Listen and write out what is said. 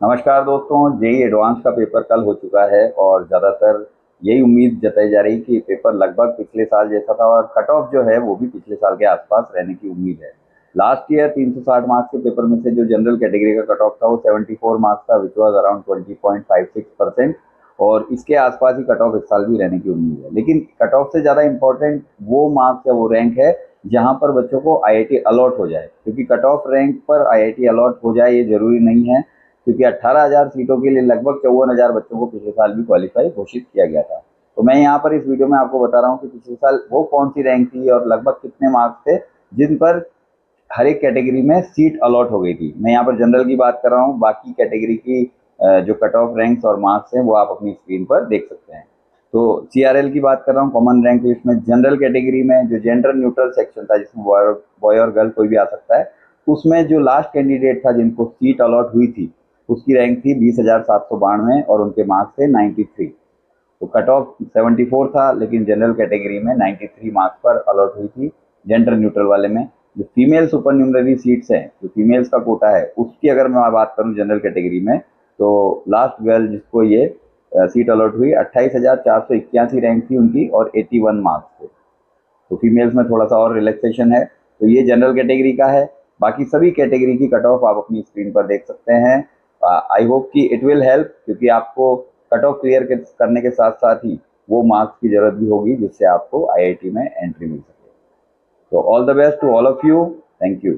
नमस्कार दोस्तों, JEE advance का पेपर कल हो चुका है और ज़्यादातर यही उम्मीद जताई जा रही कि पेपर लगभग पिछले साल जैसा था और कट ऑफ जो है वो भी पिछले साल के आसपास रहने की उम्मीद है। लास्ट ईयर 360 मार्क्स के पेपर में से जो जनरल कैटेगरी का कट ऑफ था वो 74 मार्क्स था, विच वाज अराउंड 20.56%। और इसके आसपास ही कट ऑफ इस साल भी रहने की उम्मीद है। लेकिन कट ऑफ से ज़्यादा इंपॉर्टेंट वो मार्क्स या वो रैंक है जहाँ पर बच्चों को आईआईटी अलॉट हो जाए, क्योंकि कट ऑफ रैंक पर आईआईटी अलॉट हो जाए ये जरूरी नहीं है, क्योंकि 18,000 सीटों के लिए लगभग 54,000 बच्चों को पिछले साल भी क्वालिफाई घोषित किया गया था। तो मैं यहाँ पर इस वीडियो में आपको बता रहा हूँ कि पिछले साल वो कौन सी रैंक थी और लगभग कितने मार्क्स थे जिन पर हर एक कैटेगरी में सीट अलॉट हो गई थी। मैं यहाँ पर जनरल की बात कर रहा हूँ, बाकी कैटेगरी की जो कट ऑफ रैंक्स और मार्क्स हैं वो आप अपनी स्क्रीन पर देख सकते हैं। तो सीआरएल की बात कर रहा हूँ, कॉमन रैंक लिस्ट में जनरल कैटेगरी में जो जेंडर न्यूट्रल सेक्शन था जिसमें बॉय और गर्ल कोई भी आ सकता है, उसमें जो लास्ट कैंडिडेट था जिनको सीट अलॉट हुई थी उसकी रैंक थी 20,792 और उनके मार्क्स थे 93। तो कट ऑफ 74 था, लेकिन जनरल कैटेगरी में 93 मार्क्स पर अलॉट हुई थी। जेंडर न्यूट्रल वाले में जो फीमेल सुपर न्यूमररी सीट्स हैं, जो फीमेल्स का कोटा है, उसकी अगर मैं बात करूं जनरल कैटेगरी में, तो लास्ट गर्ल जिसको ये सीट अलॉट हुई 28,481 रैंक थी उनकी और 81 मार्क्स थे। तो फीमेल्स में थोड़ा सा और रिलैक्सेशन है। तो ये जनरल कैटेगरी का है। बाकी सभी कैटेगरी की कट ऑफ आप अपनी स्क्रीन पर देख सकते हैं। आई होप कि इट विल हेल्प, क्योंकि आपको कट ऑफ क्लियर करने के साथ साथ ही वो मार्क्स की जरूरत भी होगी जिससे आपको आईआईटी में एंट्री मिल सके। तो all the best to all of you. Thank you.